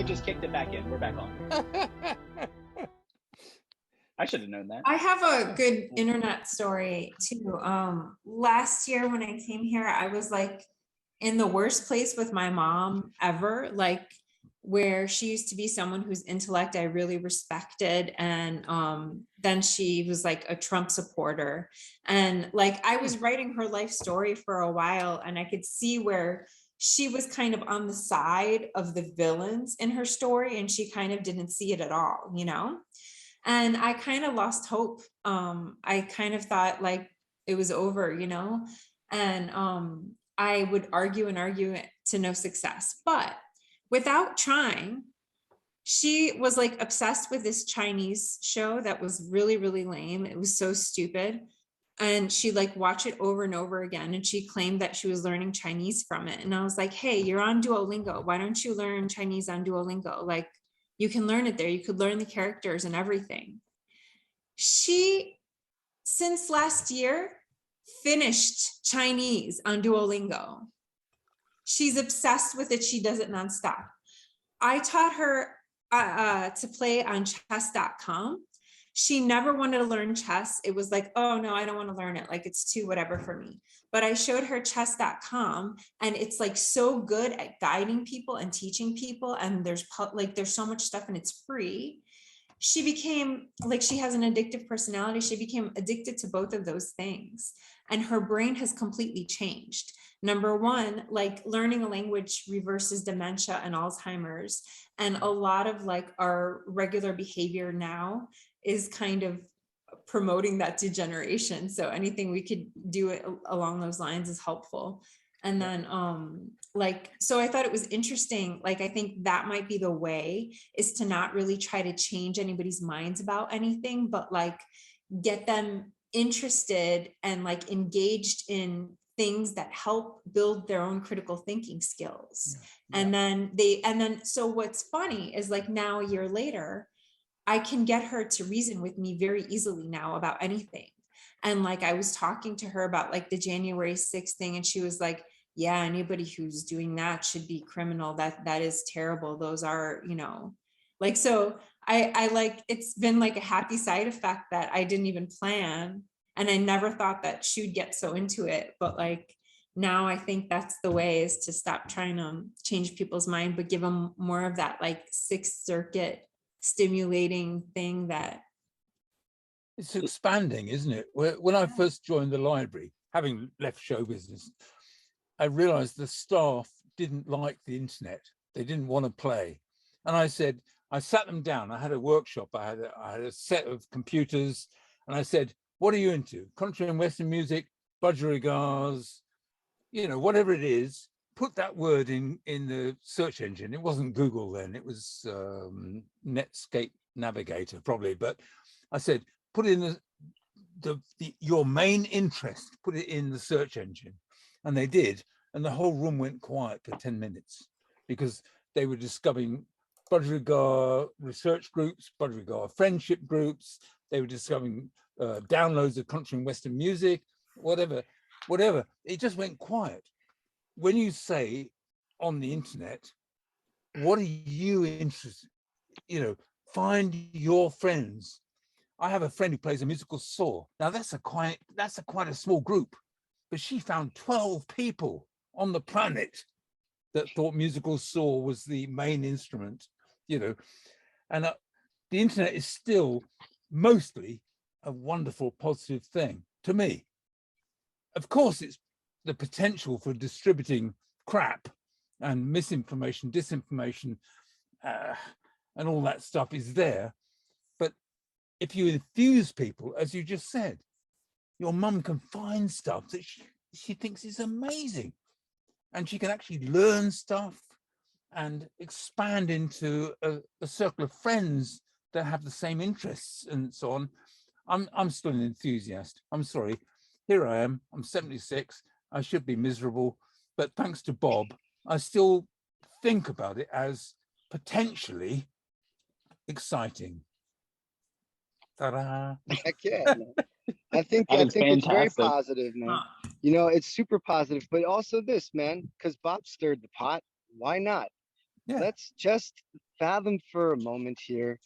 I just kicked it back in. We're back on. I should have known that. I have a good internet story too. Last year when I came here, I was like in the worst place with my mom ever, like where she used to be someone whose intellect I really respected. And then she was like a Trump supporter. And like I was writing her life story for a while, and I could see where she was kind of on the side of the villains in her story, and she kind of didn't see it at all, you know? And I kind of lost hope. I kind of thought like it was over, you know? And I would argue and argue to no success. But without trying, she was like obsessed with this Chinese show that was really, really lame. It was so stupid. And she like watched it over and over again. And she claimed that she was learning Chinese from it. And I was like, hey, you're on Duolingo. Why don't you learn Chinese on Duolingo? Like, you can learn it there. You could learn the characters and everything. She, since last year, finished Chinese on Duolingo. She's obsessed with it. She does it nonstop. I taught her to play on chess.com. She never wanted to learn chess. It was like, oh no, I don't want to learn it. Like it's too whatever for me. But I showed her chess.com, and it's like so good at guiding people and teaching people. And there's so much stuff and it's free. She became like, she has an addictive personality. She became addicted to both of those things. And her brain has completely changed. Number one, like learning a language reverses dementia and Alzheimer's. And a lot of like our regular behavior now is kind of promoting that degeneration. So anything we could do it along those lines is helpful. And then so I thought it was interesting. Like, I think that might be the way, is to not really try to change anybody's minds about anything, but like get them interested and like engaged in things that help build their own critical thinking skills. Yeah. And then so what's funny is like now a year later, I can get her to reason with me very easily now about anything. And like, I was talking to her about like the January 6th thing. And she was like, yeah, anybody who's doing that should be criminal. That is terrible. Those are, you know, like, so I like, it's been like a happy side effect that I didn't even plan. And I never thought that she'd get so into it. But like, now I think that's the way, is to stop trying to change people's mind, but give them more of that like Sixth Circuit stimulating thing that it's expanding, isn't it? When I first joined the library, having left show business, I realized the staff didn't like the internet. They didn't want to play. And I said, I sat them down. I had a workshop. I had a set of computers, and I said, what are you into? Country and Western music, budgerigars, you know, whatever it is. Put that word in the search engine. It wasn't Google then, it was Netscape Navigator probably. But I said, put in your main interest, put it in the search engine. And they did. And the whole room went quiet for 10 minutes because they were discovering budgerigar research groups, budgerigar friendship groups. They were discovering downloads of country and Western music, whatever. It just went quiet. When you say on the internet, what are you interested, you know, find your friends. I have a friend who plays a musical saw. Now that's quite a small group, but she found 12 people on the planet that thought musical saw was the main instrument, you know. And the internet is still mostly a wonderful, positive thing to me. Of course, it's the potential for distributing crap and misinformation, disinformation, and all that stuff is there. But if you infuse people, as you just said, your mum can find stuff that she thinks is amazing. And she can actually learn stuff and expand into a circle of friends that have the same interests and so on. I'm still an enthusiast. I'm sorry. Here I am. I'm 76. I should be miserable. But thanks to Bob, I still think about it as potentially exciting. Ta-da. Heck yeah. I think it's very positive, man. You know, it's super positive, but also this, man, because Bob stirred the pot. Why not? let's just fathom for a moment here,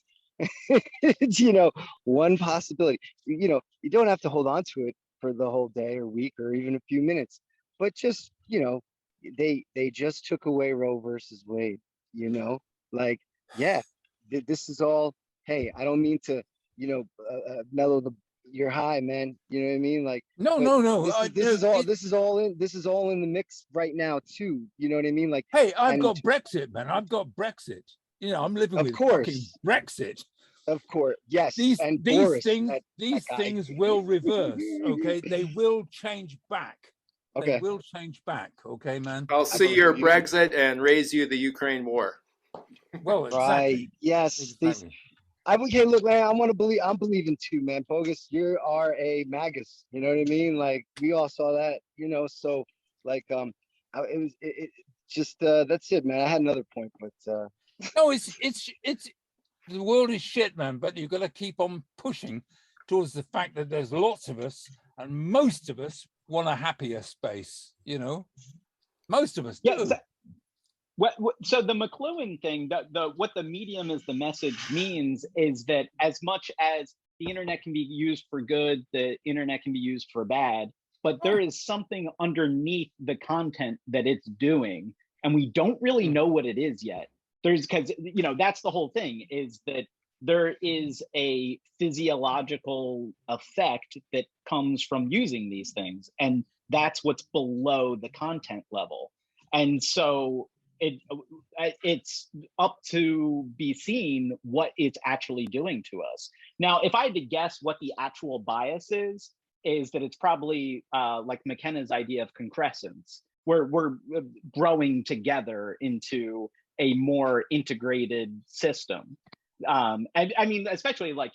one possibility. You don't have to hold on to it for the whole day or week or even a few minutes, but just, they just took away Roe versus Wade, like, yeah, this is all, hey, I don't mean to, mellow your high, man. You know what I mean? Like, No, but no, no. this is all in the mix right now too. You know what I mean? Like, Hey, I've and got Brexit, man. I've got Brexit. I'm living of with fucking course, Brexit. yes, These and these Boris, things that these guy. things will reverse. Okay, they will change back. They Okay, will change back. Okay, man. I'll I see your believe you. Brexit and raise you the Ukraine war. Well, Right? exactly, Yes. exactly. Okay. Look, man, I'm believing too, man. Bogus, you are a magus. You know what I mean? Like, we all saw that. So, like, it just that's it, man. I had another point, but No, it's the world is shit, man. But you've got to keep on pushing towards the fact that there's lots of us, and most of us want a happier space. Most of us Yeah. do. So the McLuhan thing, what the medium is the message means is that as much as the internet can be used for good, the internet can be used for bad, but there is something underneath the content that it's doing, and we don't really know what it is yet. Because that's the whole thing, is that there is a physiological effect that comes from using these things, and that's what's below the content level. And so it's up to be seen what it's actually doing to us. Now, if I had to guess what the actual bias is that it's probably like McKenna's idea of concrescence, where we're growing together into a more integrated system. And I mean, especially like,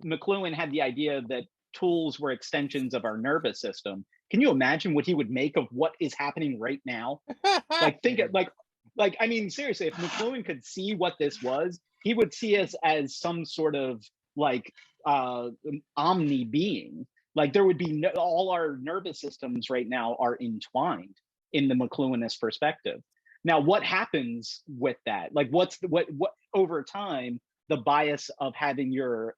McLuhan had the idea that tools were extensions of our nervous system. Can you imagine what he would make of what is happening right now? Like, think it like I mean, seriously, if McLuhan could see what this was, he would see us as some sort of like omni being. Like, there would be all our nervous systems right now are entwined in the McLuhanist perspective. Now, what happens with that? Like, what over time, the bias of having your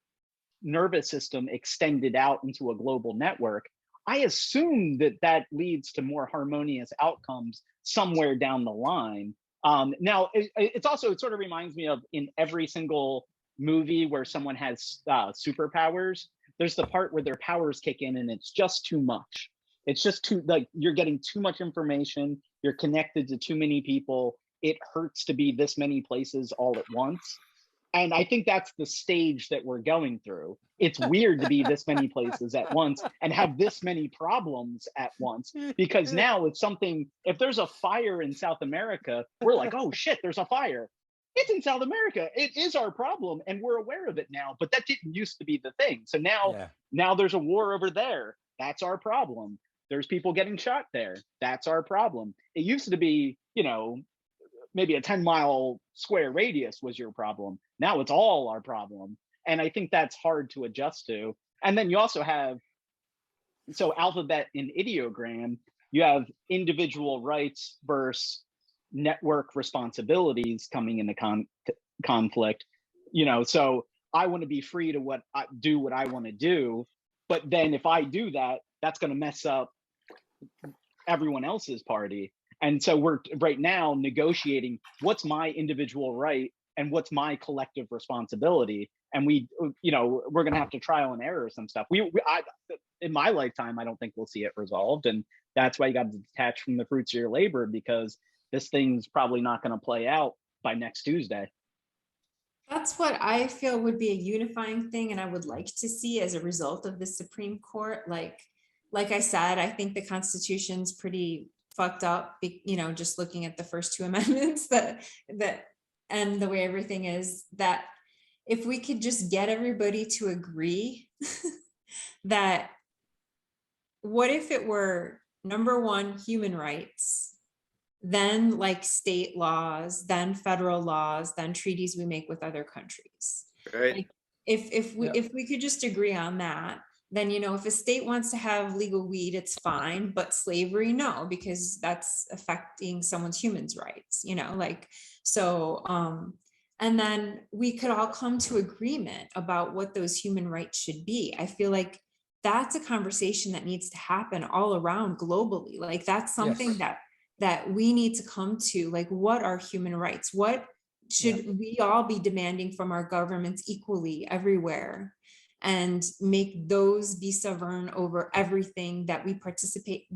nervous system extended out into a global network, I assume that leads to more harmonious outcomes somewhere down the line. Now, it sort of reminds me of, in every single movie where someone has superpowers, there's the part where their powers kick in and it's just too much. It's just too, like, you're getting too much information. You're connected to too many people. It hurts to be this many places all at once. And I think that's the stage that we're going through. It's weird to be this many places at once and have this many problems at once, because now if there's a fire in South America, we're like, oh shit, there's a fire. It's in South America. It is our problem, and we're aware of it now, but that didn't used to be the thing. So now there's a war over there. That's our problem. There's people getting shot there. That's our problem. It used to be, maybe a 10-mile square radius was your problem. Now it's all our problem. And I think that's hard to adjust to. And then you also have, so alphabet and ideogram, you have individual rights versus network responsibilities coming into conflict. So I want to be free to do what I want to do. But then if I do that, that's going to mess up everyone else's party. And so we're right now negotiating what's my individual right and what's my collective responsibility. And we're going to have to trial and error some stuff. In my lifetime, I don't think we'll see it resolved. And that's why you got to detach from the fruits of your labor, because this thing's probably not going to play out by next Tuesday. That's what I feel would be a unifying thing. And I would like to see as a result of the Supreme Court. Like I said, I think the Constitution's pretty fucked up, just looking at the first two amendments that and the way everything is, that if we could just get everybody to agree that, what if it were, number one, human rights, then like state laws, then federal laws, then treaties we make with other countries. Right. Like if we could just agree on that, then, you know, if a state wants to have legal weed, it's fine, but slavery, no, because that's affecting someone's human rights, you know, like, so, and then we could all come to agreement about what those human rights should be. I feel like that's a conversation that needs to happen all around globally. Like, that's something that we need to come to, like, what are human rights? What should we all be demanding from our governments equally everywhere? And make those be sovereign over everything that we participate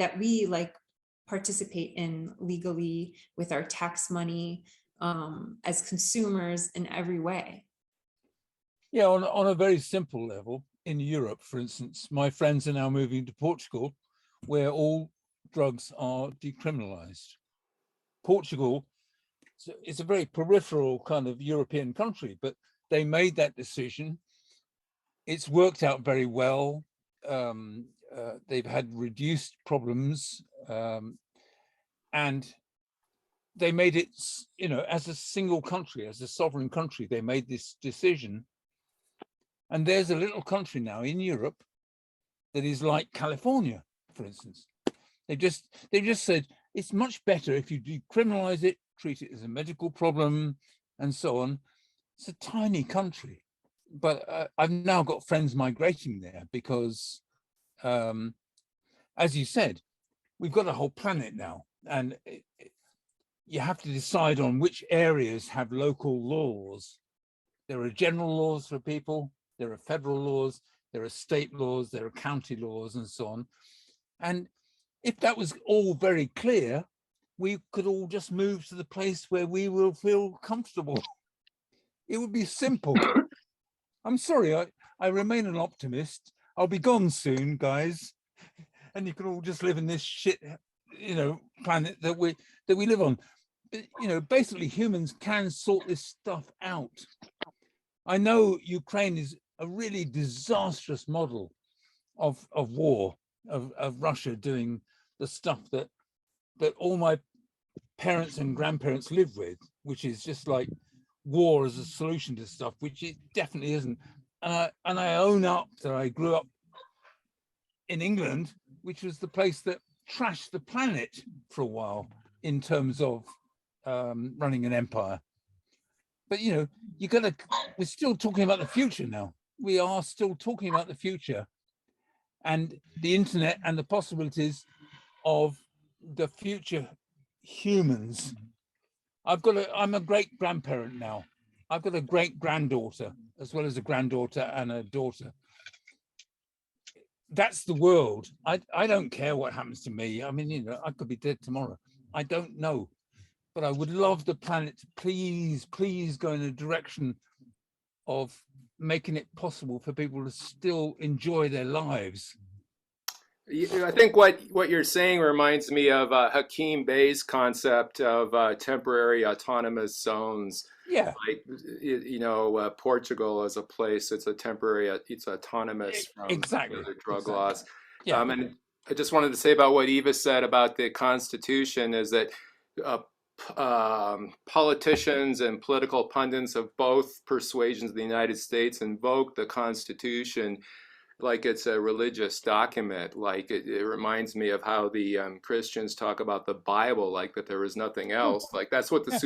in legally with our tax money, as consumers in every way. Yeah, on a very simple level, in Europe, for instance, my friends are now moving to Portugal, where all drugs are decriminalized. Portugal, it's a very peripheral kind of European country, but they made that decision. It's worked out very well. They've had reduced problems, and they made it, you know, as a single country, as a sovereign country, they made this decision. And there's a little country now in Europe that is like California, for instance. They just said it's much better if you decriminalize it, treat it as a medical problem, and so on. It's a tiny country. But I've now got friends migrating there because, as you said, we've got a whole planet now, and you have to decide on which areas have local laws. There are general laws for people, there are federal laws, there are state laws, there are county laws, and so on. And if that was all very clear, we could all just move to the place where we will feel comfortable. It would be simple. I'm sorry, I remain an optimist. I'll be gone soon, guys. And you can all just live in this shit, you know, planet that we live on. But, you know, basically humans can sort this stuff out. I know Ukraine is a really disastrous model of war, of Russia doing the stuff that all my parents and grandparents live with, which is just like war as a solution to stuff, which it definitely isn't. And I own up that I grew up in England, which was the place that trashed the planet for a while in terms of running an empire. But, you know, we're still talking about the future now. We are still talking about the future and the internet and the possibilities of the future humans. I'm a great grandparent now. I've got a great granddaughter, as well as a granddaughter and a daughter. That's the world. I don't care what happens to me. I mean, you know, I could be dead tomorrow. I don't know. But I would love the planet to please go in a direction of making it possible for people to still enjoy their lives. I think what you're saying reminds me of Hakeem Bey's concept of temporary autonomous zones. Yeah, like, you know, Portugal as a place, it's a temporary, it's autonomous from exactly the drug laws. Yeah. And I just wanted to say about what Eva said about the Constitution is that politicians and political pundits of both persuasions of the United States invoke the Constitution like it's a religious document. Like it reminds me of how the Christians talk about the Bible, like that there is nothing else. Like that's what the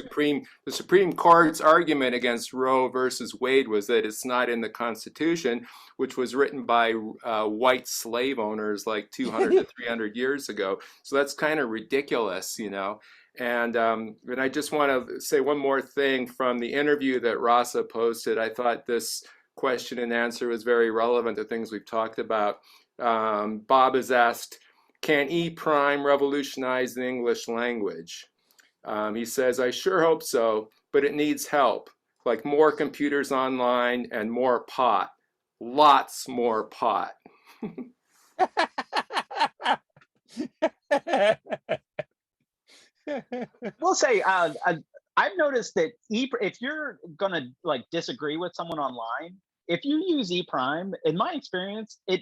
Supreme Court's argument against Roe versus Wade was, that it's not in the Constitution, which was written by white slave owners like 200 to 300 years ago. So that's kind of ridiculous, you know. And I just want to say one more thing from the interview that Rasa posted. I thought this question and answer was very relevant to things we've talked about. Bob has asked, can E prime revolutionize the English language? He says, I sure hope so, but it needs help, like more computers online and more pot, lots more pot. We'll say I've noticed that if you're gonna like disagree with someone online, if you use E prime, in my experience, it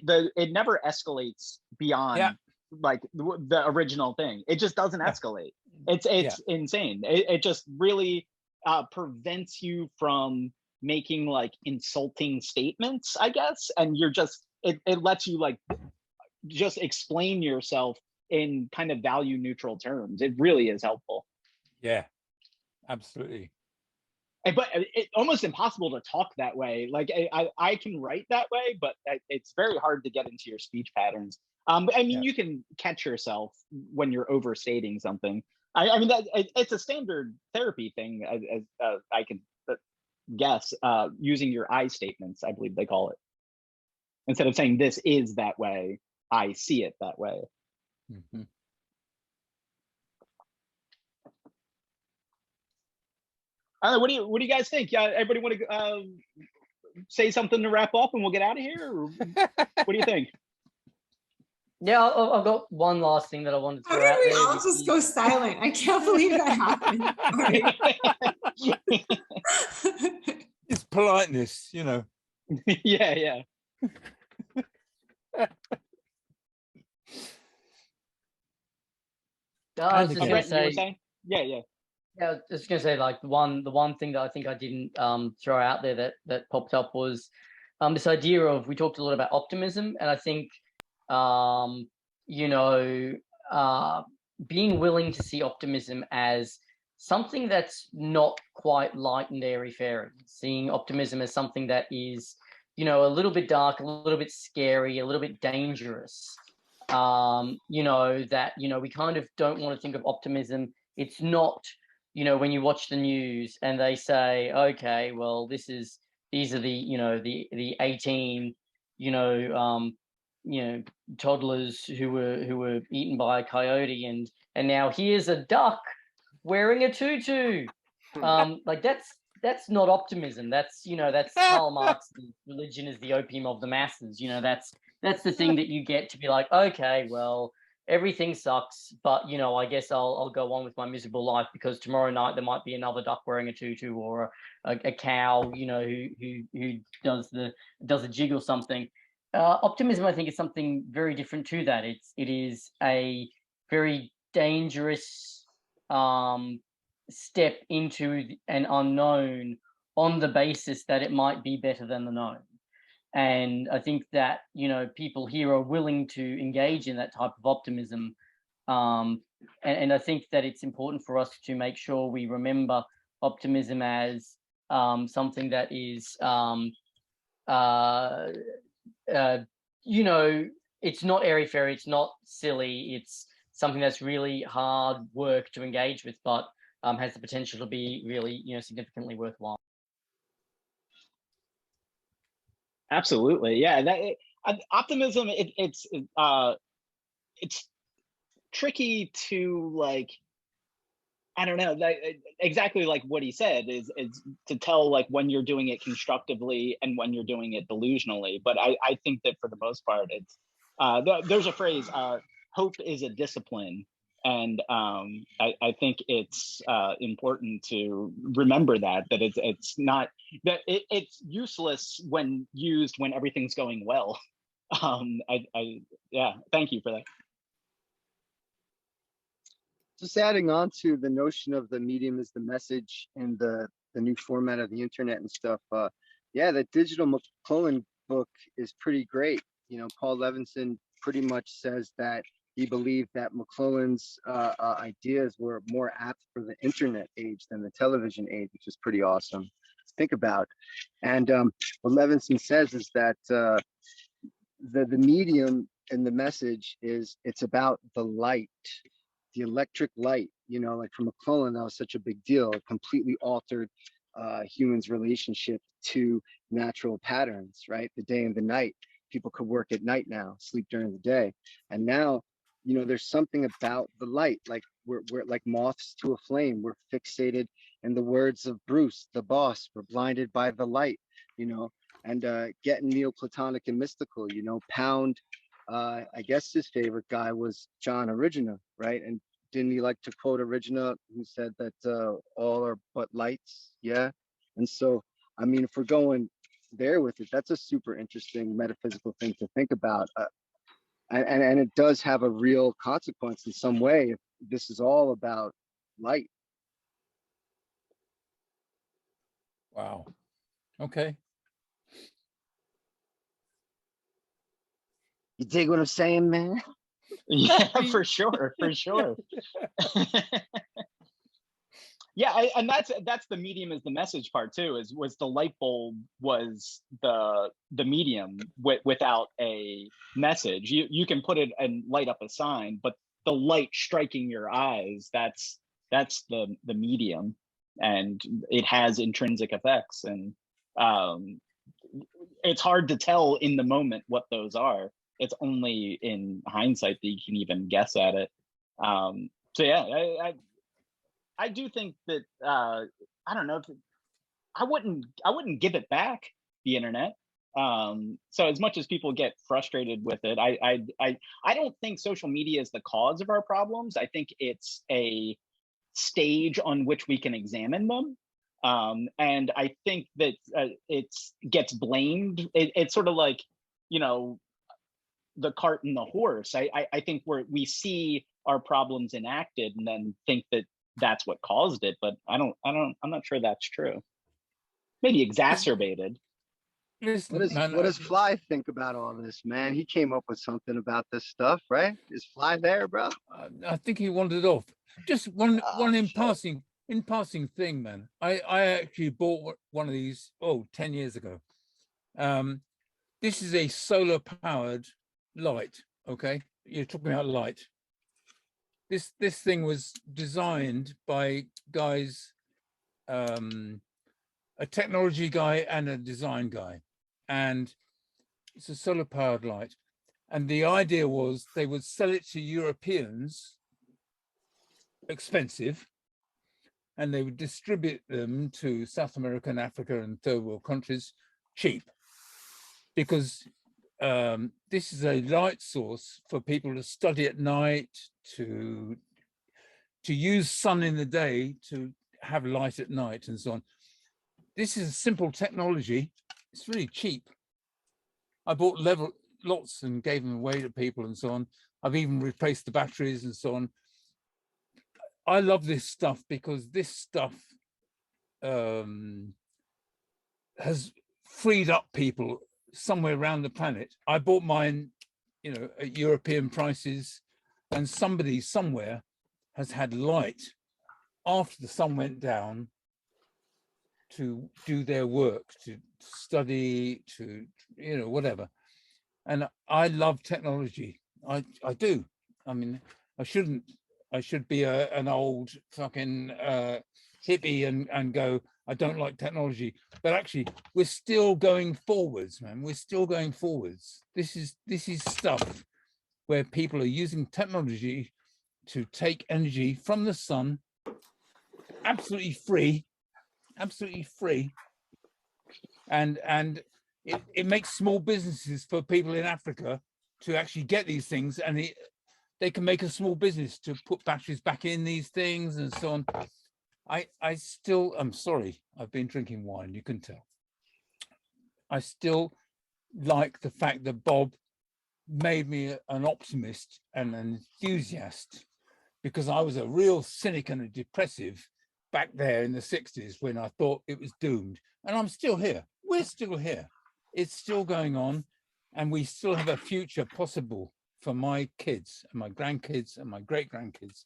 never escalates beyond like the original thing. It just doesn't escalate. It's insane. It just really prevents you from making like insulting statements, I guess, and you're just it lets you like just explain yourself in kind of value neutral terms. It really is helpful. Yeah, absolutely. But it's almost impossible to talk that way. Like I can write that way, but it's very hard to get into your speech patterns. I mean, Yeah. you can catch yourself when you're overstating something. I mean, it's a standard therapy thing, as I can guess, using your I statements, I believe they call it. Instead of saying this is that way, I see it that way. Mm-hmm. What do you guys think? Yeah, everybody want to say something to wrap up, and we'll get out of here? Or what do you think? Yeah, I've got one last thing that I wanted to How throw did out we there. all just go silent? I can't believe that happened. Sorry. It's politeness, you know. Yeah. I was just Okay. gonna Brett, you were say, saying? Yeah. yeah, I was just gonna say, like the one thing that I think I didn't throw out there that popped up was this idea of, we talked a lot about optimism, and I think you know, being willing to see optimism as something that's not quite light and airy fairy, seeing optimism as something that is, you know, a little bit dark, a little bit scary, a little bit dangerous. You know, that, you know, we kind of don't want to think of optimism. It's not, you know, when you watch the news and they say, okay, well, these are the, you know, the 18, you know, toddlers who were eaten by a coyote, and now here's a duck wearing a tutu. Like that's not optimism. That's, you know, that's Karl Marx's religion is the opium of the masses. You know, that's the thing that you get to be like, okay, well, everything sucks, but, you know, I guess I'll go on with my miserable life because tomorrow night there might be another duck wearing a tutu, or a cow, you know, who does a jig or something. Optimism, I think, is something very different to that. It is a very dangerous step into an unknown on the basis that it might be better than the known. And I think that, you know, people here are willing to engage in that type of optimism. And I think that it's important for us to make sure we remember optimism as something that is, you know, it's not airy-fairy, it's not silly, it's something that's really hard work to engage with, but has the potential to be really, you know, significantly worthwhile. Absolutely. Yeah. Optimism. It's tricky to, like, I don't know, exactly like what he said is to tell, like, when you're doing it constructively and when you're doing it delusionally. But I think that for the most part, it's there's a phrase, hope is a discipline. And I think it's important to remember that it's not that it's useless when used when everything's going well. Yeah, thank you for that. Just adding on to the notion of the medium is the message and the new format of the internet and stuff. Yeah, the digital McClellan book is pretty great. You know, Paul Levinson pretty much says that he believed that McClellan's ideas were more apt for the internet age than the television age, which is pretty awesome to think about. And what Levinson says is that the medium and the message is, it's about the light, the electric light. You know, like for McClellan, that was such a big deal. It completely altered humans' relationship to natural patterns, right? The day and the night. People could work at night now, sleep during the day. And now, you know, there's something about the light, like we're like moths to a flame. We're fixated, in the words of Bruce, the boss, we're blinded by the light, you know, and getting Neoplatonic and mystical, you know, Pound, I guess his favorite guy was John Origina, right? And didn't he like to quote Origina, who said that all are but lights? Yeah. And so, I mean, if we're going there with it, that's a super interesting metaphysical thing to think about. And it does have a real consequence in some way if this is all about light. Wow. Okay. You dig what I'm saying, man? Yeah, for sure, for sure. Yeah, and that's the medium is the message part too. Was the light bulb was the medium without a message. You can put it and light up a sign, but the light striking your eyes, that's the medium, and it has intrinsic effects, and it's hard to tell in the moment what those are. It's only in hindsight that you can even guess at it. So yeah, I do think that I don't know. I wouldn't give it back, the internet. So as much as people get frustrated with it, I don't think social media is the cause of our problems. I think it's a stage on which we can examine them. And I think that it gets blamed. It's sort of like, you know, the cart and the horse. I think we see our problems enacted and then think that that's what caused it, but I'm not sure that's true. Maybe exacerbated. Listen, What does Fly think about all this, man? He came up with something about this stuff, right? Is Fly there, bro? I think he wandered off. Just one in shit. passing thing, man. I actually bought one of these 10 years ago. This is a solar powered light. Okay, you're talking about light. This thing was designed by guys, a technology guy and a design guy, and it's a solar powered light. And the idea was they would sell it to Europeans, expensive, and they would distribute them to South America and Africa and third world countries cheap, because this is a light source for people to study at night, to use sun in the day, to have light at night, and so on. This is a simple technology. It's really cheap. I bought lots and gave them away to people and so on. I've even replaced the batteries and so on. I love this stuff because this stuff has freed up people somewhere around the planet. I bought mine, you know, at European prices, and somebody somewhere has had light after the sun went down to do their work, to study, to, you know, whatever. And I love technology. I do. I mean, I should be an old fucking hippie and go, I don't like technology. But actually, we're still going forwards, man. We're still going forwards. This is stuff where people are using technology to take energy from the sun, absolutely free, and it makes small businesses for people in Africa to actually get these things, and they can make a small business to put batteries back in these things and so on. I'm sorry, I've been drinking wine, you can tell. I still like the fact that Bob made me an optimist and an enthusiast, because I was a real cynic and a depressive back there in the 60s when I thought it was doomed. And I'm still here. We're still here. It's still going on, and we still have a future possible for my kids and my grandkids and my great grandkids.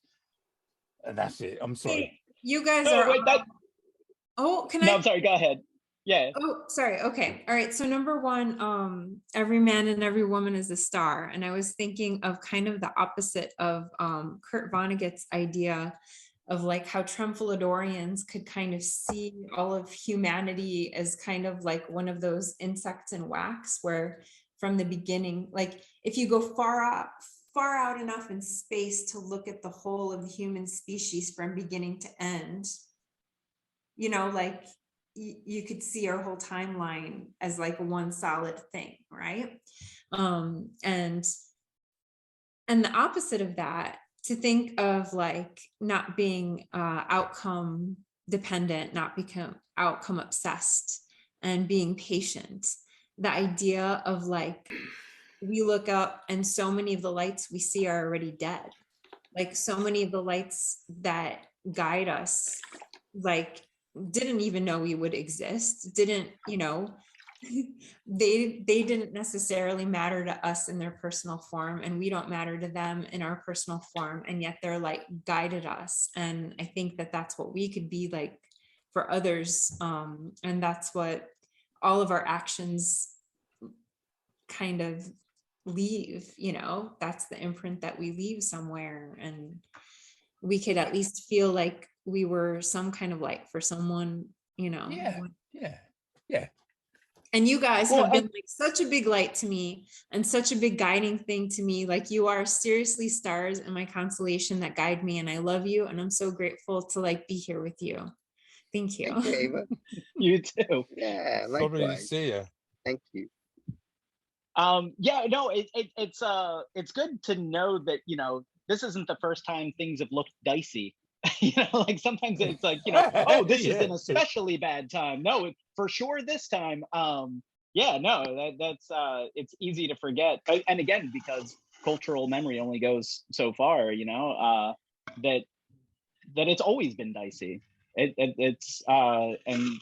And that's it. I'm sorry. Hey, you guys are. Wait, can I? No, I'm sorry. Go ahead. Yeah. Oh, sorry. Okay. All right. So number one, every man and every woman is a star. And I was thinking of kind of the opposite of Kurt Vonnegut's idea of like how Trumfullidorians could kind of see all of humanity as kind of like one of those insects in wax, where from the beginning, like if you go far out enough in space to look at the whole of the human species from beginning to end, you know, like you could see our whole timeline as like one solid thing, right? And the opposite of that, to think of like not being outcome dependent, not become outcome obsessed, and being patient. The idea of like, we look up and so many of the lights we see are already dead. Like so many of the lights that guide us, like didn't even know we would exist, didn't, you know, they didn't necessarily matter to us in their personal form, and we don't matter to them in our personal form, and yet they're like guided us. And I think that that's what we could be like for others, and that's what all of our actions kind of leave, you know, that's the imprint that we leave somewhere. And we could at least feel like we were some kind of light for someone, you know. Yeah. And you guys Well, have been like such a big light to me and such a big guiding thing to me. Like, you are seriously stars in my constellation that guide me, and I love you, and I'm so grateful to like be here with you. Thank you. Thank you, Ava. You too. Yeah, Lovely to likewise. see you. Thank you. Yeah, no, it's good to know that, you know, this isn't the first time things have looked dicey. You know, like sometimes it's like, you know, oh, this is an especially bad time. No, for sure this time. Yeah, no, that's it's easy to forget. And again, because cultural memory only goes so far, you know, that it's always been dicey. It's and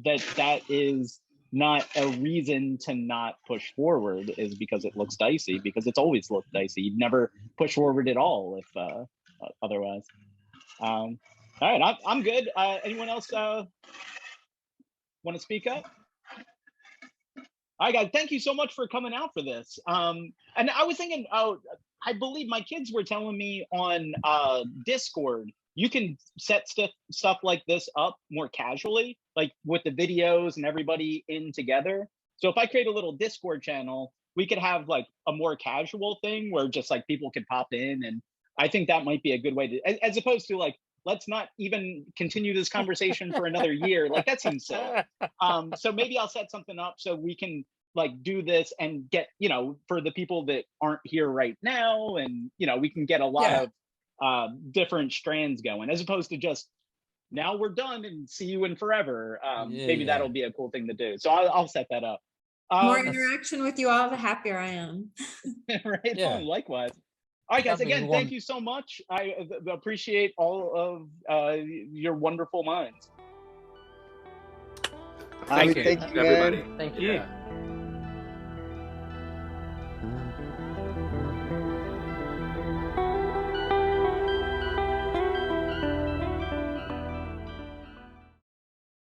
that is not a reason to not push forward, is because it looks dicey, because it's always looked dicey. You'd never push forward at all if otherwise. All right, I'm good. Anyone else want to speak up? All right, guys, thank you so much for coming out for this. And I was thinking, I believe my kids were telling me on Discord, you can set stuff like this up more casually, like with the videos and everybody in together. So if I create a little Discord channel, we could have like a more casual thing where just like people could pop in. And I think that might be a good way to, as opposed to like, let's not even continue this conversation for another year. Like that seems silly. So maybe I'll set something up so we can like do this and get, you know, for the people that aren't here right now, and, you know, we can get a lot of different strands going, as opposed to just now we're done and see you in forever. Maybe that'll be a cool thing to do. So I'll set that up. More interaction with you all, the happier I am. Right on, likewise. All right, guys, again, thank you so much. I appreciate all of your wonderful minds. Thank you, everybody. Thank you. Yeah.